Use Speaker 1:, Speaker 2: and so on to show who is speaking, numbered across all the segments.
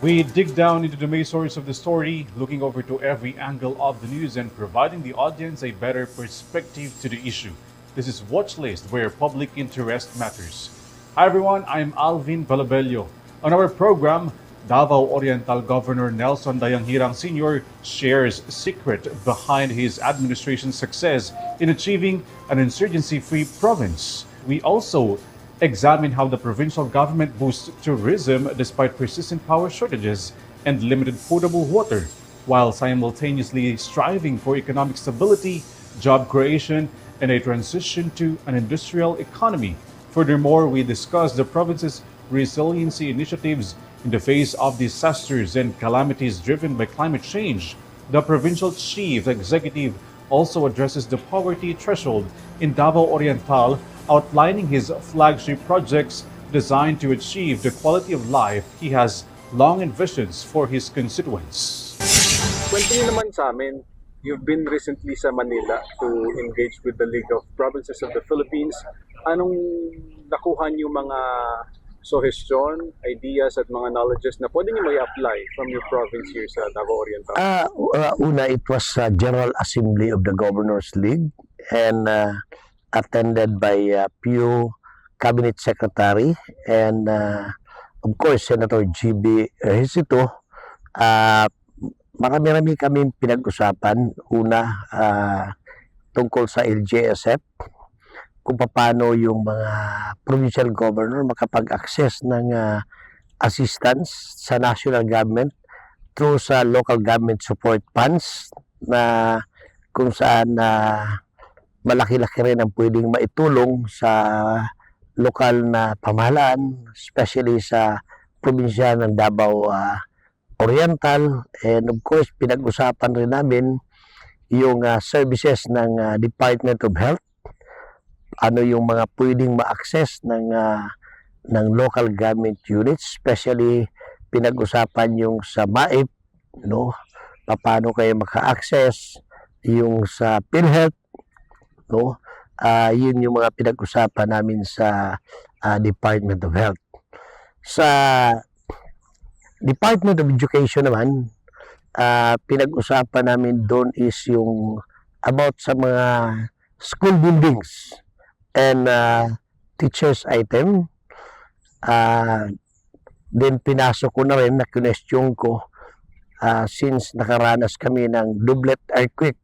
Speaker 1: We dig down into the main source of the story, looking over to every angle of the news and providing the audience a better perspective to the issue. This is Watchlist, where public interest matters. Hi everyone, I'm Alvin Palabello. On our program, Davao Oriental Governor Nelson Dayanghirang Sr. shares secret behind his administration's success in achieving an insurgency-free province. We also examine how the provincial government boosts tourism despite persistent power shortages and limited potable water, while simultaneously striving for economic stability, job creation, and a transition to an industrial economy. Furthermore, we discuss the province's resiliency initiatives in the face of disasters and calamities driven by climate change. The provincial chief executive also addresses the poverty threshold in Davao Oriental, outlining his flagship projects designed to achieve the quality of life he has long envisioned for his constituents.
Speaker 2: Kwento niyo naman sa amin, you've been recently sa Manila to engage with the League of Provinces of the Philippines. Anong nakuha niyo mga suggestion, ideas at mga knowledges na pwede niyo may apply from your province here sa Davao Oriental?
Speaker 3: Una, it was General Assembly of the Governors League and attended by few cabinet secretary and of course Senator GB Ejercito. Marami-rami kami pinag-usapan. Una, tungkol sa LGSF, kung paano yung mga provincial governor makapag-access ng assistance sa national government through sa local government support funds na kung saan malaki-laki rin ang pwedeng maitulong sa lokal na pamahalaan, especially sa probinsya ng Davao Oriental. And of course, pinag-usapan rin namin yung services ng Department of Health, ano yung mga pwedeng ma-access ng local government units, especially pinag-usapan yung sa MAIP, no? Paano kayo maka-access yung sa PhilHealth, no? Yun yung mga pinag-usapan namin sa Department of Health. Sa Department of Education naman, pinag-usapan namin doon is yung about sa mga school buildings and teachers item. Then pinasok ko na rin na question ko since nakaranas kami ng Dublet earthquake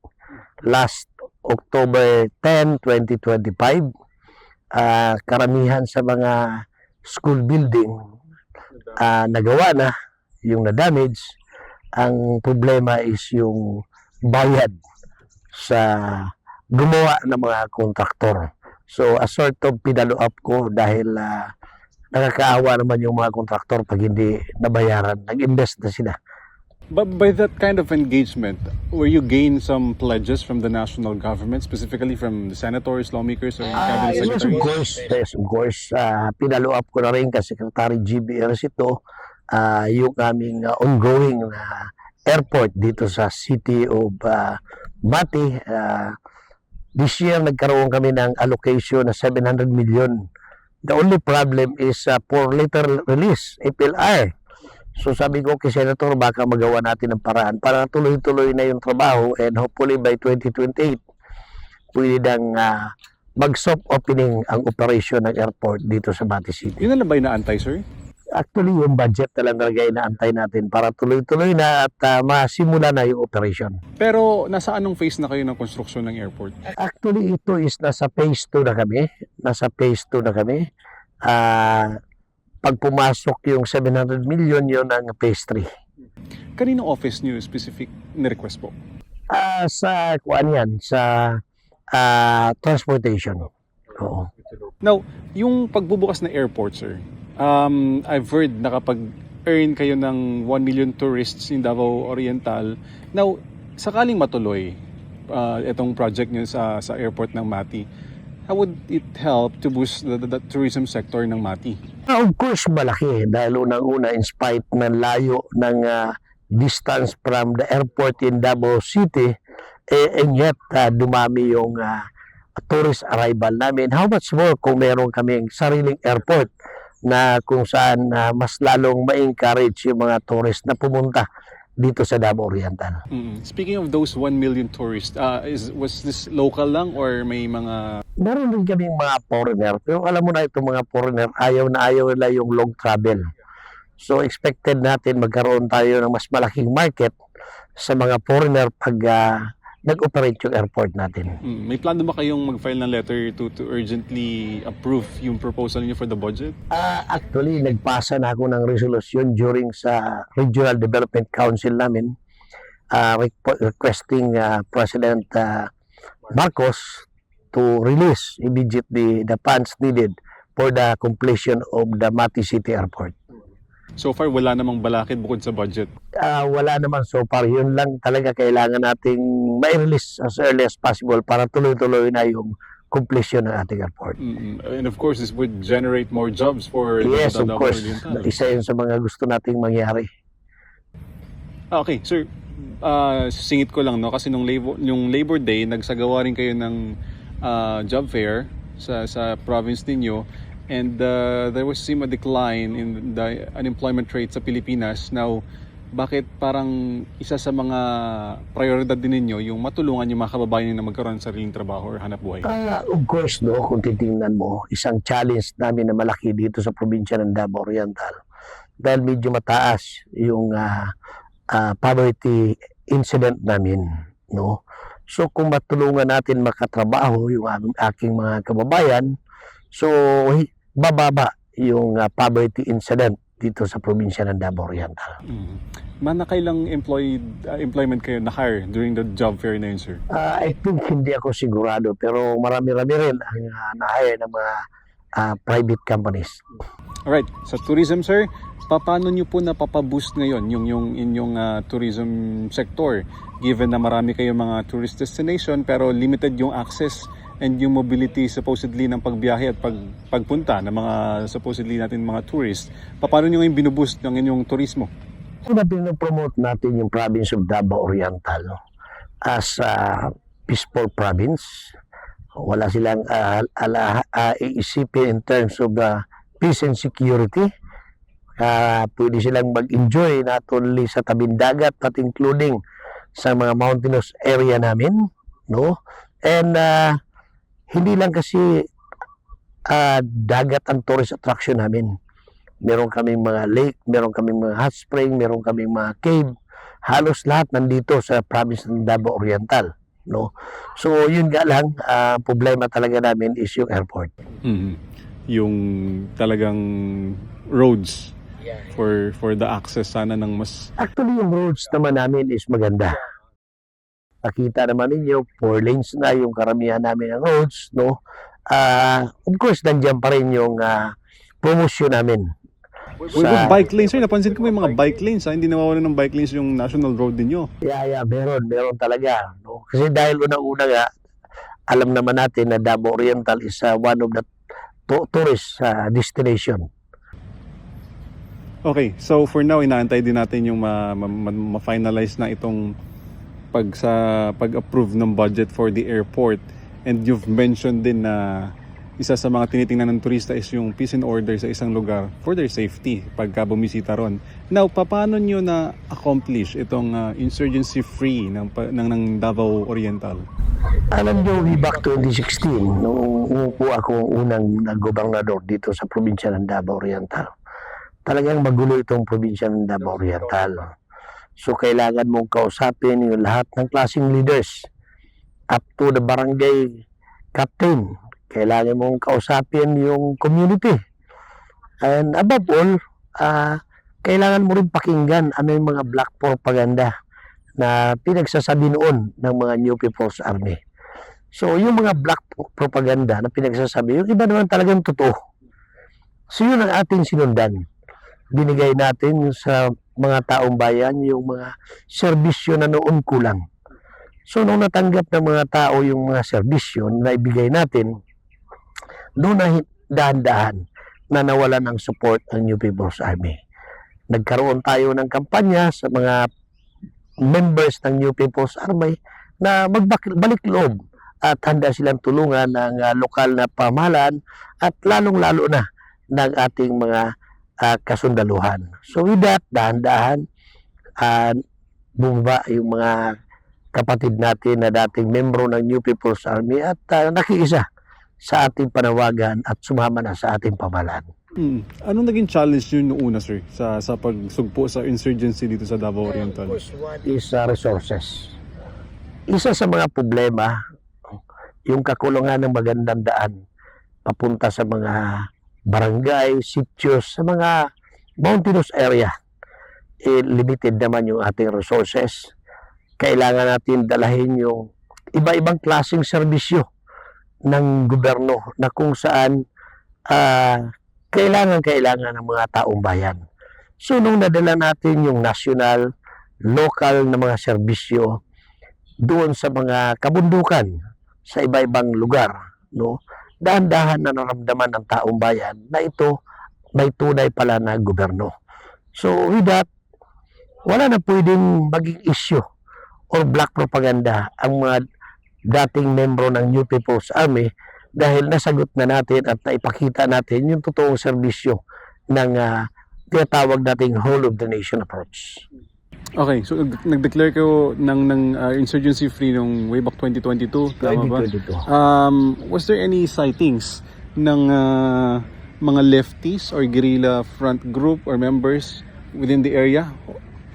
Speaker 3: last October 10, 2025. Karamihan sa mga school building nagawa na, yung na-damage. Ang problema is yung bayad sa gumawa ng mga kontraktor. So, a sort of pinalo up ko dahil nakakaawa naman yung mga kontraktor pag hindi nabayaran. Nag-invest na sila.
Speaker 1: But by that kind of engagement, were you gain some pledges from the national government, specifically from the senators, lawmakers, or cabinet secretaries?
Speaker 3: Yes, of course. Pinalo up ko na rin kay Secretary GB Ejercito yung aming ongoing airport dito sa city of Mati. This year, nagkaroon kami ng allocation na 700 million. The only problem is for later release, APLR. So sabi ko kay Senator, baka magawa natin ng paraan para tuloy-tuloy na yung trabaho and hopefully by 2028, pwede nang mag-soft opening ang operation ng airport dito sa Mati City.
Speaker 1: Yun na ba yung naantay, sir?
Speaker 3: Actually, yung budget talaga inaantay natin para tuloy-tuloy na at masimula na yung operation.
Speaker 1: Pero nasa anong phase na kayo ng konstruksyon ng airport?
Speaker 3: Actually, ito is nasa phase 2 na kami. Pag pumasok yung 700 million, yun ang phase 3.
Speaker 1: Kaninong office niyo specific na request po?
Speaker 3: Sa transportation. Oo.
Speaker 1: Now, yung pagbubukas na airport, sir, I've heard na kapag earn kayo ng 1 million tourists in Davao Oriental. Now, sakaling matuloy itong project niyo sa airport ng Mati, how would it help to boost the tourism sector ng Mati?
Speaker 3: Of course, malaki. Dahil unang-una, in spite ng layo ng distance from the airport in Davao City, and yet dumami yung tourist arrival namin. How much more kung meron kaming sariling airport na kung saan mas lalong ma-encourage yung mga tourist na pumunta dito sa Davao Oriental.
Speaker 1: Speaking of those 1 million tourists, was this local lang or may mga...
Speaker 3: Meron din kaming mga foreigner, pero alam mo na itong mga foreigner, ayaw na ayaw nila yung long travel. So expected natin magkaroon tayo ng mas malaking market sa mga foreigner pag nag-operate yung airport natin.
Speaker 1: May plano ba kayong mag-file ng letter to urgently approve yung proposal niyo for the budget?
Speaker 3: Actually, nagpasa na ako ng resolution during sa Regional Development Council namin requesting President Marcos to release immediately the funds needed for the completion of the Mati City Airport.
Speaker 1: So far, wala namang balakid bukod sa budget.
Speaker 3: Wala naman so far. Yun lang talaga kailangan nating ma-release as early as possible para tuloy-tuloy na yung completion ng ating airport.
Speaker 1: And of course, this would generate more jobs for
Speaker 3: Yes,
Speaker 1: the
Speaker 3: of
Speaker 1: Davao
Speaker 3: course.
Speaker 1: Oriental.
Speaker 3: Isa yun sa mga gusto nating mangyari.
Speaker 1: Okay, sir. Singit ko lang, no? Kasi yung Labor Day, nagsagawa rin kayo ng job fair sa province ninyo. And there was a decline in the unemployment rate sa Pilipinas. Now, bakit parang isa sa mga prioridad din ninyo yung matulungan yung mga kababayan na magkaroon ng sariling trabaho or hanap buhay?
Speaker 3: Of course, no, kung titingnan mo, isang challenge namin na malaki dito sa probinsya ng Davao Oriental dahil medyo mataas yung poverty incident namin, no? So kung matulungan natin makatrabaho yung aking mga kababayan, so bababa yung poverty incident dito sa probinsya ng Davao Oriental.
Speaker 1: Manakailang employment kayo na-hire during the job fair na yun, sir?
Speaker 3: I think hindi ako sigurado pero marami-rami rin ang na-hire ng mga private companies.
Speaker 1: Alright, sa tourism, sir, paano nyo po napapaboost ngayon yung inyong tourism sector? Given na marami kayong mga tourist destination pero limited yung access and yung mobility supposedly ng pagbiyahe at pagpunta ng mga supposedly natin mga tourists, paano nyo yung binuboost ng inyong turismo?
Speaker 3: Una, pinopromote natin yung province of Davao Oriental as a peaceful province. Wala silang iisipin in terms of peace and security. Pwede silang mag-enjoy not only sa tabing dagat but including sa mga mountainous area namin, no? And hindi lang kasi dagat ang tourist attraction namin. Meron kaming mga lake, meron kaming mga hot spring, meron kaming mga cave. Halos lahat nandito sa province ng Davao Oriental, no? So yun nga lang, problema talaga namin is yung airport.
Speaker 1: Yung talagang roads for the access sana ng mas...
Speaker 3: Actually, yung roads naman namin is maganda. Nakita naman ninyo, 4 lanes na yung karamihan namin ng roads, no? Of course, nandiyan pa rin yung promotion namin.
Speaker 1: With bike lanes, sir, napansin ko may mga bike lanes, hindi nawawalan ng bike lanes yung national road ninyo.
Speaker 3: Yeah, meron talaga, no? Kasi dahil unang-una nga, alam naman natin na Davao Oriental is one of the tourist destination.
Speaker 1: Okay, so for now, inaantay din natin yung ma-finalize na itong pag-approve ng budget for the airport. And you've mentioned din na isa sa mga tinitingnan ng turista is yung peace and order sa isang lugar for their safety pagka bumisita ron. Now, paano nyo na-accomplish itong insurgency-free ng Davao Oriental?
Speaker 3: Alam nyo, way back 2016, nung umupo ako unang gobernador dito sa probinsya ng Davao Oriental, talagang magulo itong probinsya ng Davao Oriental. So, kailangan mong kausapin yung lahat ng klaseng leaders up to the barangay captain. Kailangan mong kausapin yung community. And above all, kailangan mo rin pakinggan ano yung mga black propaganda na pinagsasabi noon ng mga New People's Army. So, yung mga black propaganda na pinagsasabi, yung iba naman talagang totoo. So, yun ang ating sinundan. Binigay natin sa mga taong bayan yung mga serbisyo na noon kulang. So, nung natanggap ng mga tao yung mga serbisyo na ibigay natin, doon na dahan-dahan na nawalan ng support ang New People's Army. Nagkaroon tayo ng kampanya sa mga members ng New People's Army na magbalik loob at handa silang tulungan ng lokal na pamahalaan at lalong-lalo na ng ating mga kasundaluhan. So with that, dahan-dahan, bumaba yung mga kapatid natin na dating membro ng New People's Army at nakiisa sa ating panawagan at sumama na sa ating pamahalaan.
Speaker 4: Anong naging challenge yun noong una, sir, sa pagsugpo sa insurgency dito sa Davao Oriental?
Speaker 3: One is resources. Isa sa mga problema, yung kakulangan ng magandang daan papunta sa mga barangay, sitios, sa mga mountainous area. Limited naman yung ating resources. Kailangan natin dalahin yung iba-ibang klaseng serbisyo ng gobyerno na kung saan kailangan ng mga taong bayan. So nung nadala natin yung national, local na mga serbisyo doon sa mga kabundukan sa iba-ibang lugar, no? Dahan-dahan na naramdaman ng taong bayan na ito may tunay pala na gobyerno. So with that, wala na pwedeng maging issue or black propaganda ang mga dating membro ng New People's Army dahil nasagot na natin at naipakita natin yung totoong serbisyo ng tinatawag nating whole of the nation approach.
Speaker 4: Okay, so nag-declare kayo ng insurgency free nung way back 2022, tama ba?
Speaker 3: 2022.
Speaker 4: Was there any sightings ng mga lefties or guerrilla front group or members within the area?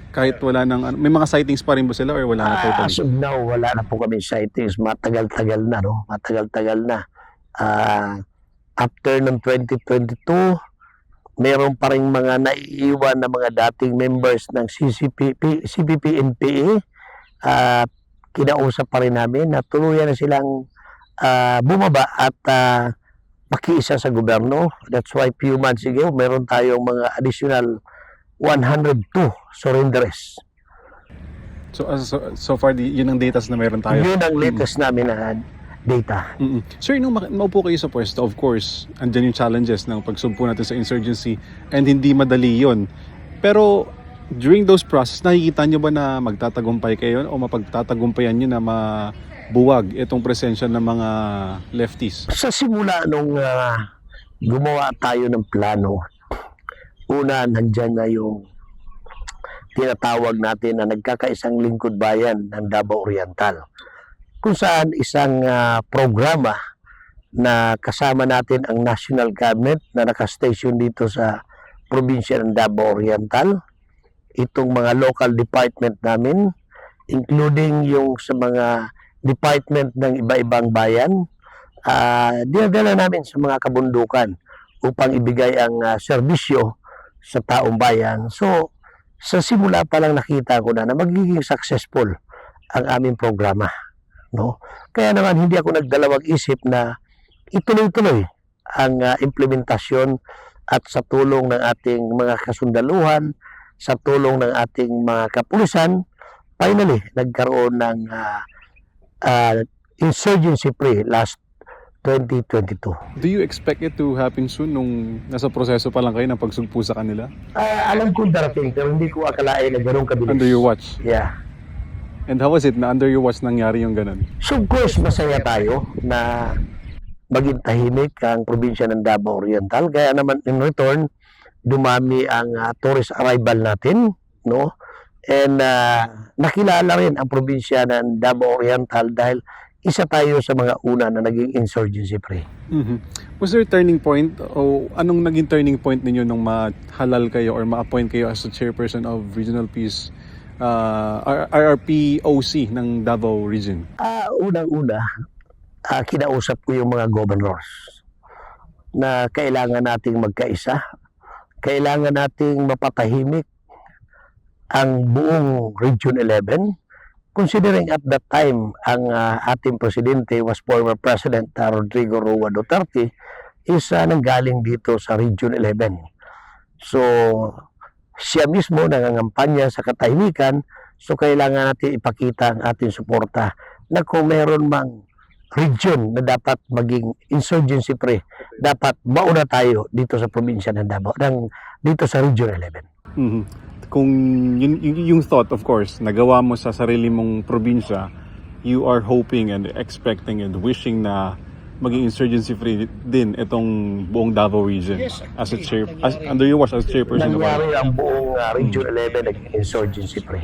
Speaker 4: Kahit wala nang may mga sightings pa rin ba sila or wala na totally?
Speaker 3: As of now, wala na po kami sightings. Matagal-tagal na, no? Matagal-tagal na. After ng 2022, meron pa rin mga naiiwan na mga dating members ng CPP-NPA. Kinausap pa rin namin na tuluyan na silang bumaba at makiisa sa gobyerno. That's why few months ago, meron tayong mga additional 102 surrenderes.
Speaker 4: So far, yun ang datas na meron tayo.
Speaker 3: Yun ang latest namin na data.
Speaker 4: Sir, nung maupo kayo sa pwesto, of course, andyan yung challenges ng pagsugpo natin sa insurgency and hindi madali yon. Pero during those process, nakikita nyo ba na magtatagumpay kayo o mapagtatagumpayan nyo na mabuwag itong presensya ng mga lefties?
Speaker 3: Sa simula nung gumawa tayo ng plano, una, nandyan na yung tinatawag natin na nagkakaisang lingkod bayan ng Davao Oriental, kung saan isang programa na kasama natin ang national government na nakastation dito sa probinsya ng Davao Oriental, itong mga local department namin, including yung sa mga department ng iba-ibang bayan, dinadala namin sa mga kabundukan upang ibigay ang serbisyo sa taong bayan. So, sa simula pa lang nakita ko na magiging successful ang aming programa, no? Kaya naman hindi ako nagdalawang isip na ituloy-tuloy ang implementasyon at sa tulong ng ating mga kasundaluhan, sa tulong ng ating mga kapulisan, finally nagkaroon ng insurgency free last 2022.
Speaker 4: Do you expect it to happen soon nung nasa proseso pa lang kayo ng pagsugpo sa kanila?
Speaker 3: Alam ko darating pero hindi ko akalain na gano'ng kabilis.
Speaker 4: Under your watch?
Speaker 3: Yeah.
Speaker 4: And how was it na under your watch nangyari yung ganun?
Speaker 3: So of course, masaya tayo na maging tahimik ang probinsya ng Davao Oriental. Kaya naman in return, dumami ang tourist arrival natin, no? And nakilala rin ang probinsya ng Davao Oriental dahil isa tayo sa mga una na naging insurgency free.
Speaker 4: Was there a turning point o anong naging turning point ninyo nung mahalal kayo or ma-appoint kayo as the chairperson of Regional Peace RRPOC ng Davao Region?
Speaker 3: Unang-una, kinausap ko yung mga governors na kailangan nating magkaisa, kailangan nating mapatahimik ang buong Region 11, considering at that time ang ating presidente was former President Rodrigo Roa Duterte, is nanggaling dito sa Region 11. So siya mismo nangangampanya sa katahimikan, so kailangan natin ipakita ang ating suporta na kung meron mang region na dapat maging insurgency free, dapat mauna tayo dito sa probinsya ng Davao, dito sa Region 11.
Speaker 4: Kung yung thought, of course, nagawa mo sa sarili mong probinsya, you are hoping and expecting and wishing na maging insurgency free din itong buong Davao region as a under your watch as chairperson of
Speaker 3: Nangyari ang buong Region 11 naging insurgency free.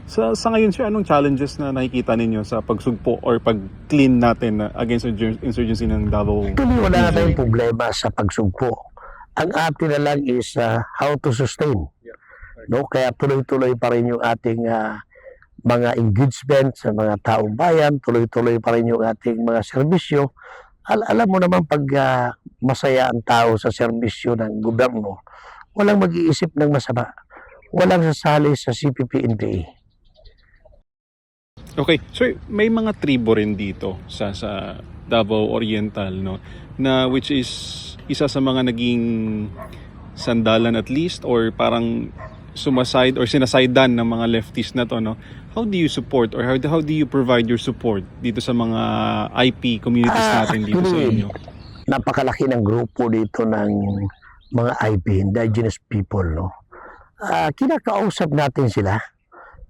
Speaker 4: sa ngayon sir, anong challenges na nakikita ninyo sa pagsugpo or pag-clean natin against insurgency ng Davao?
Speaker 3: Actually, wala na tayong problema sa pagsugpo. Ang atin na lang is how to sustain. No? Kaya tuloy-tuloy pa rin yung ating mga engagement sa mga taong bayan, tuloy-tuloy pa rin yung ating mga serbisyo. Alam mo naman pag masaya ang tao sa serbisyo ng gobyerno, walang mag-iisip ng masama. Walang sasali sa CPP-NPA.
Speaker 4: Okay, sir, may mga tribo rin dito sa Davao Oriental, no, na which is isa sa mga naging sandalan at least, or parang sumaside or sinasaidan ng mga leftist na to, no. How do you support or how do you provide your support dito sa mga IP communities natin dito sa inyo?
Speaker 3: Napakalaki ng grupo dito ng mga IP, indigenous people, no. Kinakausap natin sila.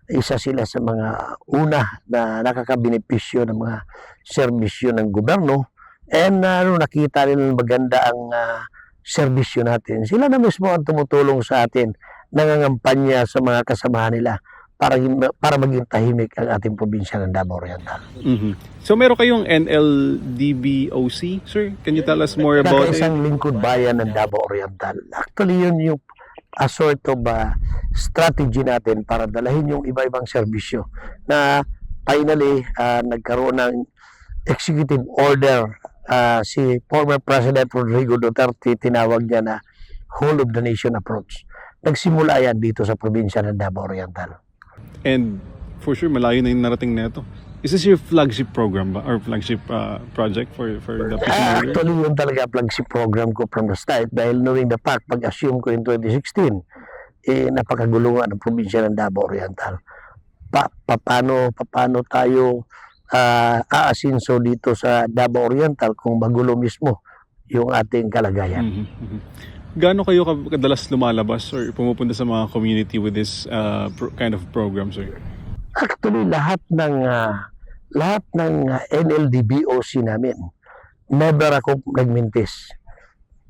Speaker 3: Isa sila sa mga una na nakakabenepisyo ng mga serbisyo ng gobyerno, and nakita rin maganda ang serbisyo natin. Sila na mismo ang tumutulong sa atin, nangangampanya sa mga kasamahan nila para maging tahimik ang ating probinsya ng Davao Oriental.
Speaker 4: So meron kayong NLDBOC, sir? Can you tell us more about it?
Speaker 3: Isang lingkod bayan ng Davao Oriental. Actually, yun yung a sort of strategy natin para dalahin yung iba-ibang serbisyo na finally nagkaroon ng executive order si former President Rodrigo Duterte, tinawag niya na whole of the nation approach. Nagsimula yan dito sa probinsya ng Davao Oriental.
Speaker 4: And for sure, malayo na yung narating na ito. Is this your flagship program ba? Or flagship project for the Peace
Speaker 3: Actually, yun talaga flagship program ko from the start dahil knowing the fact, pag-assume ko in 2016, napakagulungan ang probinsya ng Davao Oriental. Paano tayo aasinso dito sa Davao Oriental kung magulo mismo yung ating kalagayan?
Speaker 4: Gaano kayo kadalas lumalabas or pumupunta sa mga community with this kind of program, sir?
Speaker 3: Actually, lahat ng NLDBOC namin, never ako nagmintis.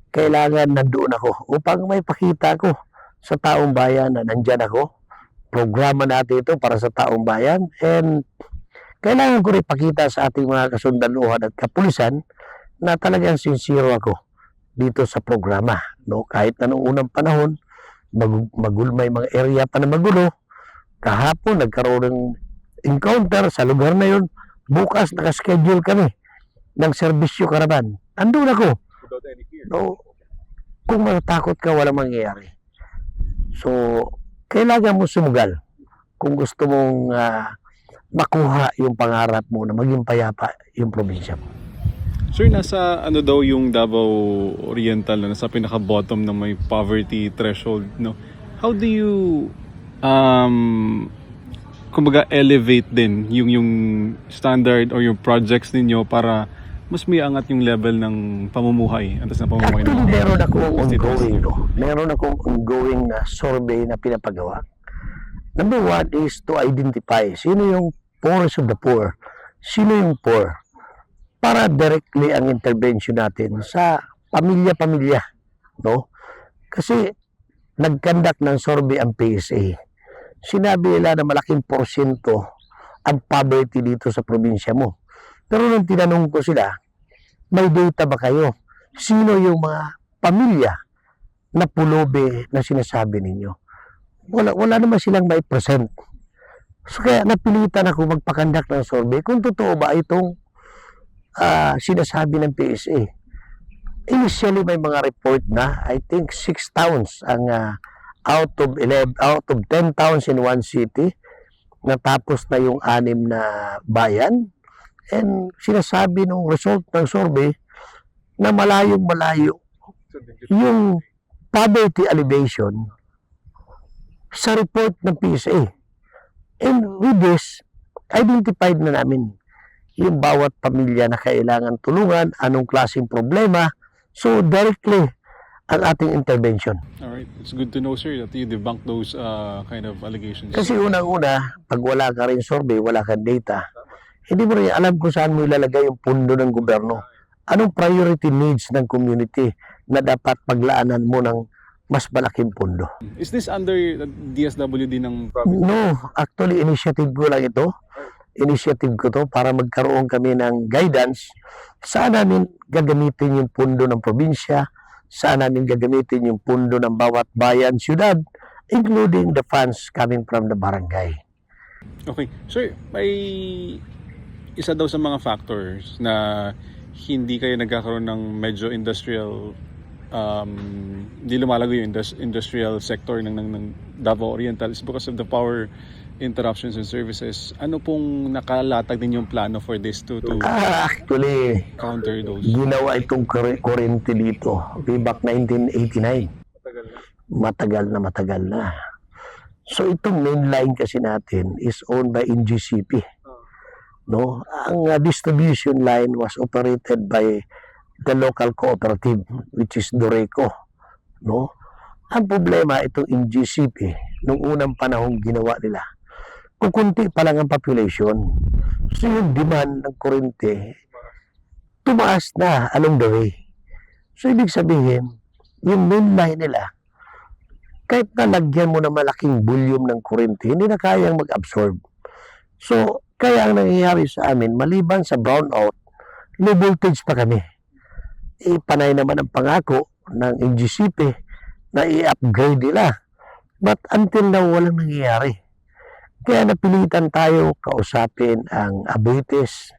Speaker 3: Kailangan nandoon ako upang may pakita ko sa taong bayan na nandyan ako. Programa natin ito para sa taong bayan, and kailangan ko rin pakita sa ating mga kasundaluhan at kapulisan na talagang sincere ako dito sa programa. No? Kahit na noong unang panahon, may mga area pa na magulo, kahapon nagkaroon ng encounter sa lugar na yun. Bukas nakaschedule kami ng serbisyo karaban. Andun ako. No, kung matatakot ka, walang mangyayari. So, kailangan mo sumugal kung gusto mong makuha yung pangarap mo na maging payapa yung probinsya mo.
Speaker 4: Sir, nasa ano daw yung Davao Oriental na nasa pinaka-bottom ng may poverty threshold, no? How do you kumbaga elevate din yung standard or yung projects ninyo para mas may angat yung level ng pamumuhay, antas na pamumuhay ng
Speaker 3: meron akong ongoing, meron akong ongoing na survey na pinapagawa. Number one is to identify sino yung poorest of the poor, sino yung poor, para directly ang intervention natin sa pamilya-pamilya, no? Kasi nag-conduct ng survey ang PSA. Sinabi nila na malaking porsyento ang poverty dito sa probinsya mo. Pero nung tinanong ko sila, may data ba kayo? Sino yung mga pamilya na pulubi na sinasabi ninyo? Wala naman silang may present. So kaya napilitan ako magpakandak ng survey kung totoo ba itong sinasabi ng PSA. Initially may mga report na, I think 6 towns ang out of 10 towns in one city, natapos na yung 6 na bayan, and sinasabi nung result ng survey na malayo yung poverty elevation sa report ng PSA. And with this, identified na namin yung bawat pamilya na kailangan tulungan, anong klaseng problema, so directly ang ating intervention.
Speaker 4: Alright, it's good to know, sir, that you debunk those kind of allegations.
Speaker 3: Kasi unang-una, pag wala ka rin survey, wala kang data, hindi mo rin alam kung saan mo ilalagay yung pundo ng gobyerno. Anong priority needs ng community na dapat paglaanan mo ng mas malaking pundo?
Speaker 4: Is this under DSWD ng
Speaker 3: No, actually initiative ko lang ito. Initiative ko to para magkaroon kami ng guidance saan namin gagamitin yung pundo ng probinsya, saan namin gagamitin yung pundo ng bawat bayan, syudad, including the funds coming from the barangay.
Speaker 4: Okay. Sir, may isa daw sa mga factors na hindi kayo nagkakaroon ng medyo industrial, hindi lumalago yung industrial sector ng Davao Oriental is because of the power interruptions and services. Ano pong nakalatag ninyong plano for this to
Speaker 3: Actually,
Speaker 4: counter those?
Speaker 3: ginawa itong kuryente dito way back 1989. Matagal na. So itong main line kasi natin is owned by NGCP. No, ang distribution line was operated by the local cooperative which is Doreco. No, ang problema itong NGCP nung unang panahong ginawa nila, kukunti pa lang ang population, so yung demand ng kuryente tumaas na along the way. So ibig sabihin yung main line nila, kahit na lagyan mo na malaking volume ng kuryente, hindi na kayang mag-absorb. So kaya ang nangyayari sa amin, maliban sa brownout, low voltage pa kami. Panay naman ang pangako ng NGCP na i-upgrade nila. But until now, walang nangyayari. Kaya napilitan tayo kausapin ang Abetes,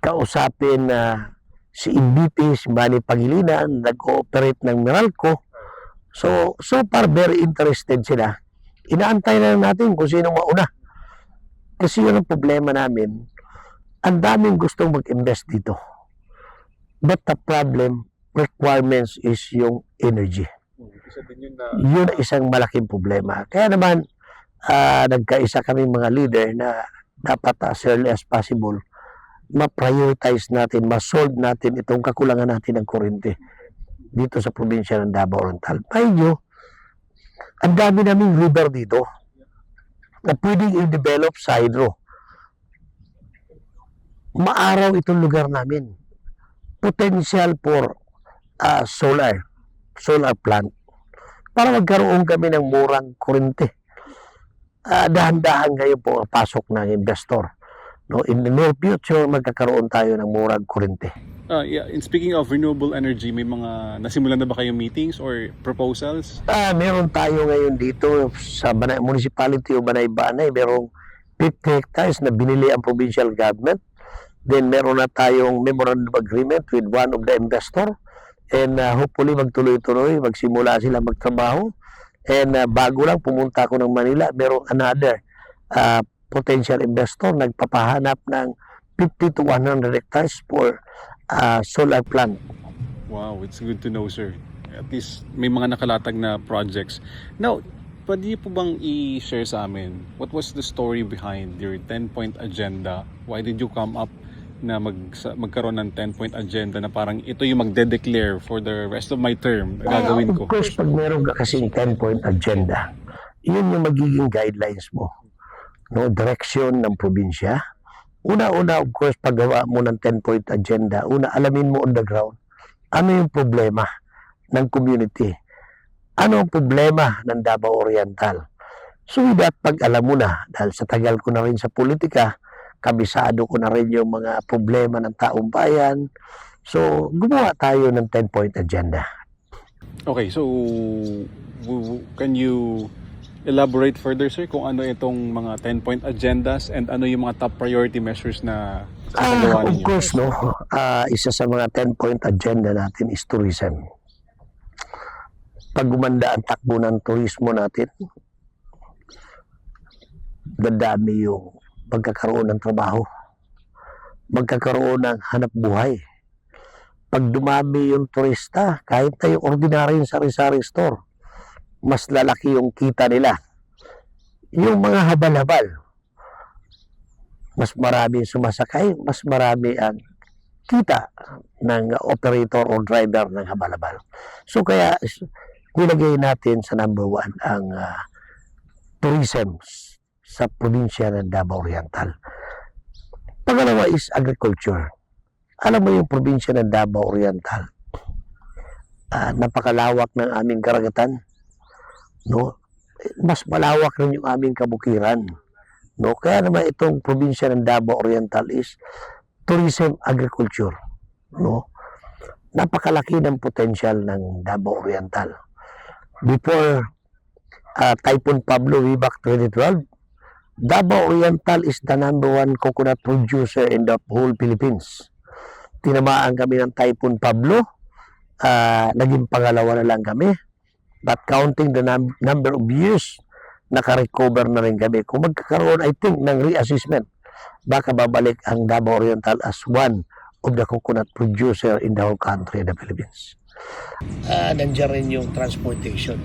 Speaker 3: kausapin si MVP, si Manny Pangilinan, nag-ooperate ng Meralco. So far, very interested sila. Inaantay na natin kung sino mauna. Kasi yun ang problema namin. Ang daming gustong mag-invest dito. But the problem, requirements is yung energy.
Speaker 2: Isa din yun na
Speaker 3: Yun ang isang malaking problema. Kaya naman, nagkaisa kami mga leader na dapat as early as possible, ma-prioritize natin, ma-solve natin itong kakulangan natin ng kuryente dito sa probinsya ng Davao Oriental. Medyo, ang dami naming river dito na pwedeng i-develop sa hydro. Maaraw itong lugar namin. Potential for solar plant. Para magkaroon kami ng murang kuryente. Dahan-dahan ngayon po ang pasok ng investor. No, in the near future, magkakaroon tayo ng murang kuryente.
Speaker 4: Yeah, in speaking of renewable energy, may mga nasimulan na ba kayong meetings or proposals?
Speaker 3: Meron tayo ngayon dito sa Municipality of Banay-Banay, merong 50 hectares na binili ang provincial government. Then meron na tayong memorandum agreement with one of the investor. And hopefully magtuloy-tuloy, magsimula sila magtrabaho. And bago lang pumunta ako ng Manila, merong another potential investor nagpapahanap ng 50 to 100 hectares for solar plant.
Speaker 4: Wow, it's good to know, sir. At least may mga nakalatag na projects. Now, pwede niyo po bang i-share sa amin, what was the story behind your 10-point agenda? Why did you come up na magkaroon ng 10-point agenda na parang ito yung magde-declare for the rest of my term na gagawin ko?
Speaker 3: Of course, pag meron ka kasing 10-point agenda, yun yung magiging guidelines mo. No, direksyon ng probinsya. Una-una, of course, paggawa mo ng 10-point agenda, alamin mo on the ground, ano yung problema ng community? Ano ang problema ng Davao Oriental? So with that, pag alam mo na, dahil sa tagal ko na rin sa politika, kabisado ko na rin yung mga problema ng taong bayan, so gumawa tayo ng 10-point agenda.
Speaker 4: Okay, so can you elaborate further, sir, kung ano itong mga 10-point agendas and ano yung mga top priority measures na sasagawa
Speaker 3: Of
Speaker 4: ninyo?
Speaker 3: course, no, isa sa mga 10-point agenda natin is tourism. Pag gumanda ang takbo ng turismo natin, dadami yung magkakaroon ng trabaho, magkakaroon ng hanap buhay. Pag dumami yung turista, kahit na yung ordinary sari-sari store, mas lalaki yung kita nila. Yung mga habal-habal, mas marami sumasakay, mas marami ang kita ng operator o driver ng habal-habal. So kaya nilagay natin sa number 1 ang tourism sa probinsya ng Davao Oriental. Pangalawa is agriculture. Alam mo yung probinsya ng Davao Oriental, napakalawak ng aming karagatan, no? Mas malawak rin yung aming kabukiran, no? Kaya naman itong probinsya ng Davao Oriental is tourism agriculture, no? Napakalaki ng potential ng Davao Oriental. Before Typhoon Pablo way back 2012, Davao Oriental is the #1 coconut producer in the whole Philippines. Tinamaan kami ng Typhoon Pablo, naging pangalawa na lang kami. But counting the number of years, naka-recover na rin kami. Kung magkakaroon, I think, ng reassessment, baka babalik ang Davao Oriental as one of the coconut producer in the whole country, the Philippines. Nandiyan rin yung transportation.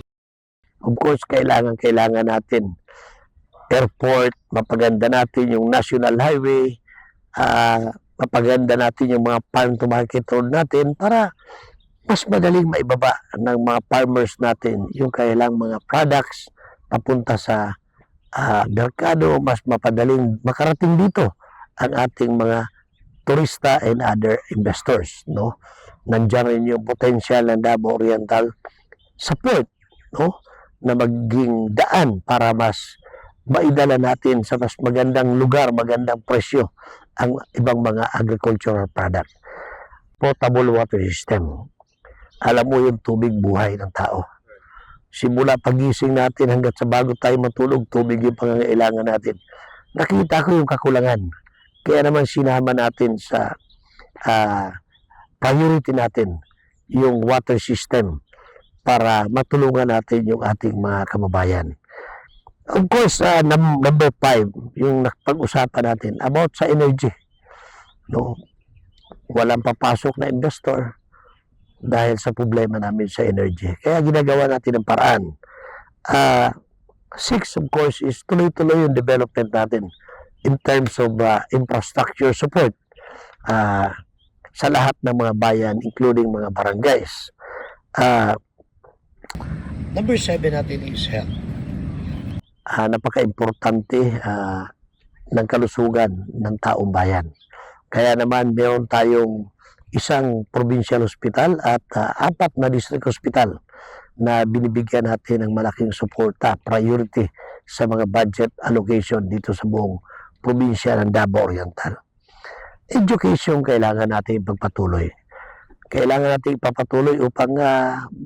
Speaker 3: Of course, kailangan natin airport, mapaganda natin yung national highway, mapaganda natin yung mga farm to market road natin para mas madaling maibaba ng mga farmers natin yung kailang mga products papunta sa merkado, mas mapadaling makarating dito ang ating mga turista and other investors, no? Nandiyan rin yung potential ng Davao Oriental support, no? Na maging daan para mas maidala natin sa mas magandang lugar, magandang presyo ang ibang mga agricultural product. Potable water system. Alam mo yung tubig buhay ng tao. Simula pagising natin hanggat sa bago tayo matulog, tubig yung pangangailangan natin. Nakita ko yung kakulangan. Kaya naman sinama natin sa priority natin yung water system para matulungan natin yung ating mga kababayan. Of course, number 5, yung pag-usapan natin about sa energy. No? Walang papasok na investor dahil sa problema namin sa energy. Kaya ginagawa natin ng paraan. 6, of course, is tuloy-tuloy yung development natin in terms of infrastructure support sa lahat ng mga bayan, including mga barangays. Number 7 natin is health. Napaka-importante ng kalusugan ng taong bayan. Kaya naman meron tayong isang provincial hospital at 4 na district hospital na binibigyan natin ng malaking suporta, priority sa mga budget allocation dito sa buong probinsya ng Davao Oriental. Education kailangan natin ipagpatuloy. Kailangan natin ipapatuloy upang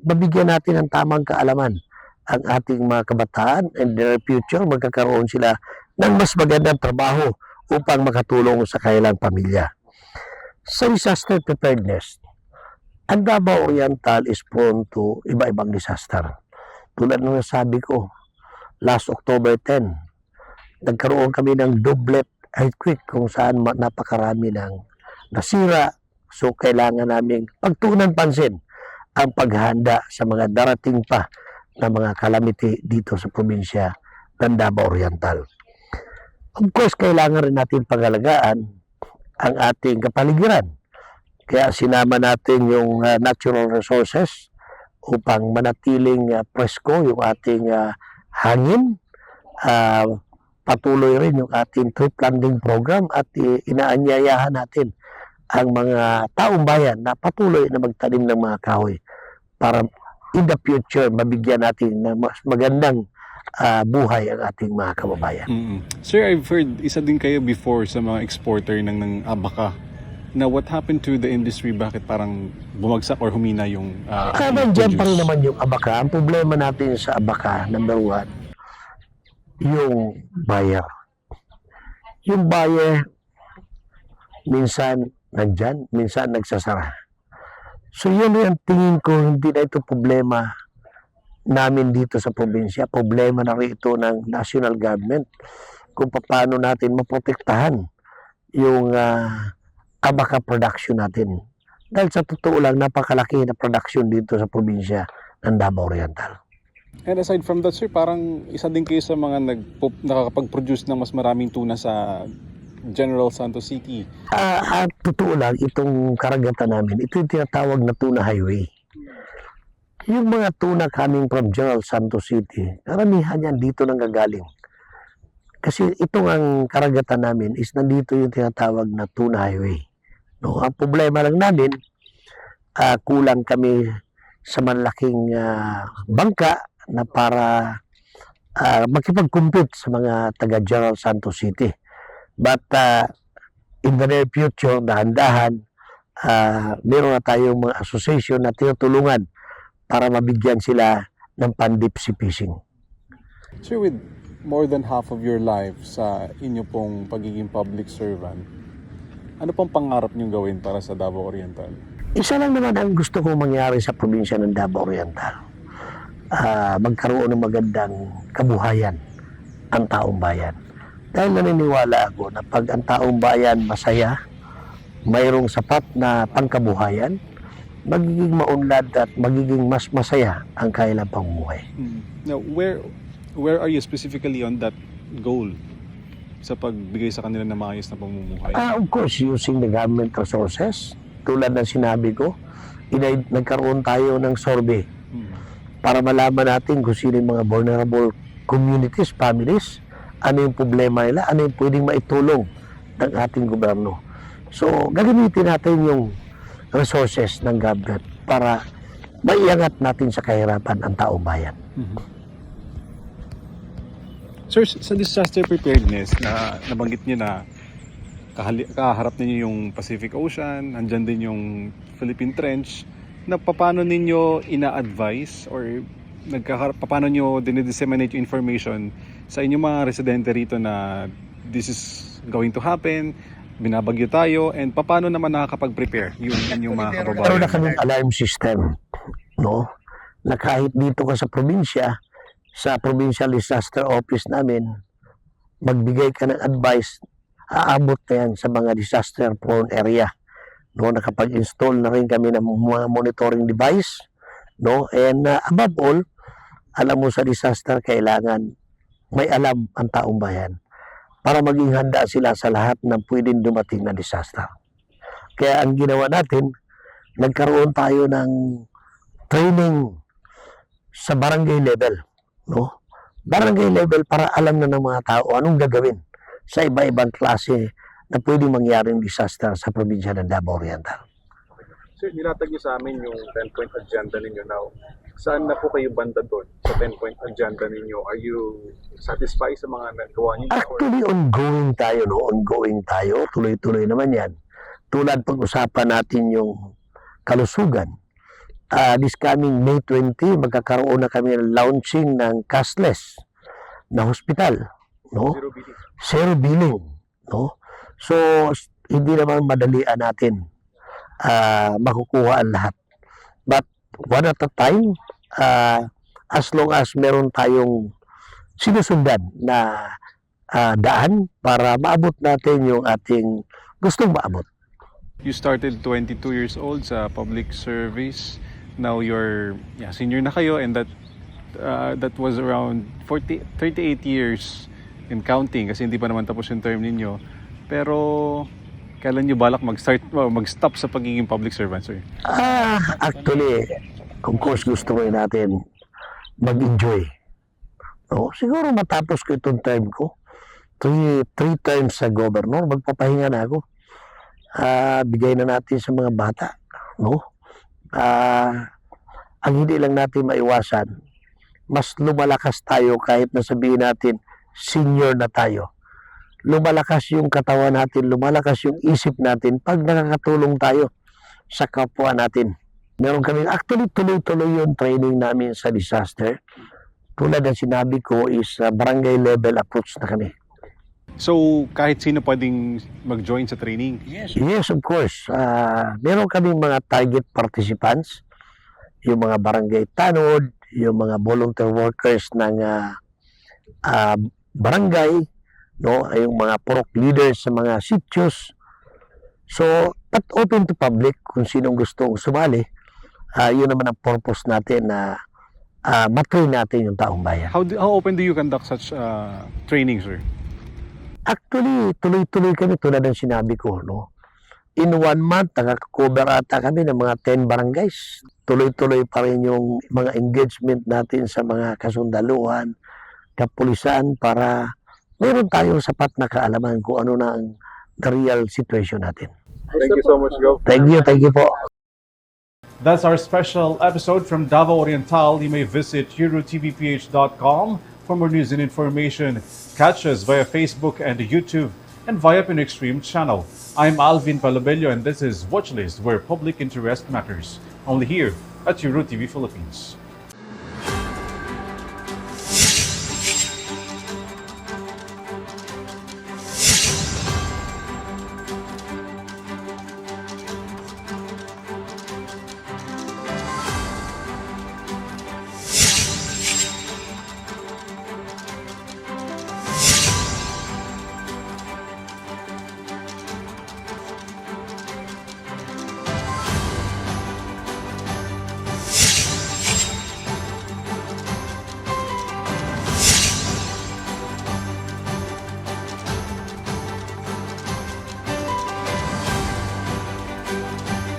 Speaker 3: mabigyan natin ng tamang kaalaman ang ating mga kabataan, and in their future magkakaroon sila ng mas magandang trabaho upang makatulong sa kanilang pamilya. Sa disaster preparedness, ang Davao Oriental is prone to iba-ibang disaster. Tulad ng nasabi ko, last October 10, nagkaroon kami ng doublet earthquake kung saan napakarami ng nasira. So, kailangan namin pagtuunan pansin ang paghahanda sa mga darating pa na mga calamity dito sa probinsya ng Davao Oriental. Of course, kailangan rin natin pangalagaan ang ating kapaligiran. Kaya sinama natin yung natural resources upang manatiling presko yung ating hangin. Patuloy rin yung ating tree planting program at inaanyayahan natin ang mga taong bayan na patuloy na magtanim ng mga kahoy para in the future mabigyan natin ng mas magandang buhay ang ating mga kababayan.
Speaker 4: Sir, I've heard isa din kayo before sa mga exporter ng abaka. Na what happened to the industry? Bakit parang bumagsak or humina yung
Speaker 3: Nandiyan pa rin naman yung abaka. Ang problema natin sa abaka, number 1, yung buyer. Yung buyer, minsan nandyan, minsan nagsasara. So yun yung tingin ko, hindi na ito problema namin dito sa probinsya. Problema na rin ito ng national government kung paano natin maprotektahan yung abaka production natin. Dahil sa totoo lang, napakalaki na production dito sa probinsya ng Davao Oriental.
Speaker 4: And aside from that, sir, parang isa din kayo sa mga nakakapag-produce ng mas maraming tuna sa General Santos City.
Speaker 3: Totoo lang, itong karagatan namin, ito yung tinatawag na tuna highway. Yung mga tuna coming from General Santos City, karamihan yan dito nang gagaling. Kasi itong ang karagatan namin is nandito yung tinatawag na tuna highway. No, ang problema lang namin, kulang kami sa malaking bangka na para makipag-compete sa mga taga General Santos City. But in the near future, dahan-dahan, meron na tayong mga association na tinutulungan para mabigyan sila ng pan-deep sea fishing.
Speaker 4: Sir, with more than half of your life sa inyo pong pagiging public servant, ano pong pangarap niyong gawin para sa Davao Oriental?
Speaker 3: Isa lang naman ang gusto kong mangyari sa probinsya ng Davao Oriental. Magkaroon ng magandang kabuhayan ang taong bayan. Dahil naniniwala ako na pag ang taong bayan masaya, mayroong sapat na pangkabuhayan, magiging maunlad at magiging mas masaya ang kanilang pamumuhay.
Speaker 4: Now, where are you specifically on that goal sa pagbigay sa kanila ng maayos na pamumuhay?
Speaker 3: Of course, using the government resources. Tulad ng sinabi ko, nagkaroon tayo ng survey para malaman natin kung sino yung mga vulnerable communities, families, ano yung problema nila, ano yung pwedeng maitulong ng ating gobyerno. So, gagamitin natin yung resources ng government para maiangat natin sa kahirapan ang taong bayan.
Speaker 4: Sir, sa disaster preparedness na nabanggit niyo na kaharap ninyo yung Pacific Ocean, andyan din yung Philippine Trench, na paano ninyo ina-advise or paano nyo dinidisseminate yung information sa inyong mga residente rito na this is going to happen, binabagyo tayo, and paano naman nakakapag-prepare yung inyong mga kababayan?
Speaker 3: Meron na kaming alarm system, no? Na kahit dito ka sa probinsya, sa Provincial Disaster Office namin, magbigay ka ng advice, aabot na yan sa mga disaster-prone area. No, nakapag-install na rin kami ng mga monitoring device, no? And above all, alam mo sa disaster, kailangan may alam ang taong bayan para maging handa sila sa lahat ng pwedeng dumating na disaster. Kaya ang ginawa natin, nagkaroon tayo ng training sa barangay level, no? Barangay level para alam na ng mga tao anong gagawin sa iba-ibang klase na pwedeng mangyaring disaster sa probinsya ng Davao Oriental.
Speaker 2: Sir, nilatag niyo sa amin yung 10-point agenda ninyo now. Saan na po kayo banda doon sa 10-point agenda ninyo? Are you satisfied sa mga nagawa niyo?
Speaker 3: Actually, ongoing tayo, no? Ongoing tayo. Tuloy-tuloy naman yan. Tulad pag-usapan natin yung kalusugan. This coming May 20, magkakaroon na kami ng launching ng cashless na hospital, no?
Speaker 2: Zero billing.
Speaker 3: Zero billing, no? So, hindi naman madalian natin makukuha ang lahat. But one at a time, as long as meron tayong sinusundan na daan para maabot natin yung ating gustong maabot.
Speaker 4: You started 22 years old sa public service. Now you're senior na kayo, and that was around 38 years in counting kasi hindi pa naman tapos yung term ninyo. Pero kailan nyo balak mag-stop sa pagiging public servant, sir?
Speaker 3: Actually, of course, gusto rin natin mag-enjoy. No? Siguro matapos ko itong term ko, three terms sa governor, magpapahinga na ako. Bigay na natin sa mga bata. No? Ang hindi lang natin maiwasan, mas lumalakas tayo kahit na sabihin natin senior na tayo. Lumalakas yung katawan natin, lumalakas yung isip natin pag nakakatulong tayo sa kapwa natin. Meron kami, actually tuloy-tuloy yung training namin sa disaster. Tulad ng sinabi ko is barangay level approach na kami.
Speaker 4: So, kahit sino pwedeng mag-join sa training?
Speaker 3: Yes, of course. Meron kaming mga target participants, yung mga barangay tanod, yung mga volunteer workers ng barangay, no, yung mga purok leaders sa mga sityos. So, but open to public kung sinong gustong sumali. Yun naman ang purpose natin na matrain natin yung taong bayan.
Speaker 4: How open do you conduct such training, sir?
Speaker 3: Actually, tuloy-tuloy kami tulad ng sinabi ko, no. In 1 month, nakaka-cover ata kami ng mga 10 barangays. Tuloy-tuloy pa rin yung mga engagement natin sa mga kasundaluhan, kapulisan para meron tayong sapat na kaalaman kung ano na ang the real situation natin.
Speaker 2: Thank you so much, Gov.
Speaker 3: Thank you po.
Speaker 1: That's our special episode from Davao Oriental. You may visit EuroTVPH.com for more news and information. Catch us via Facebook and YouTube and via Pinextreme channel. I'm Alvin Palobello and this is Watchlist, where public interest matters. Only here at EuroTV Philippines.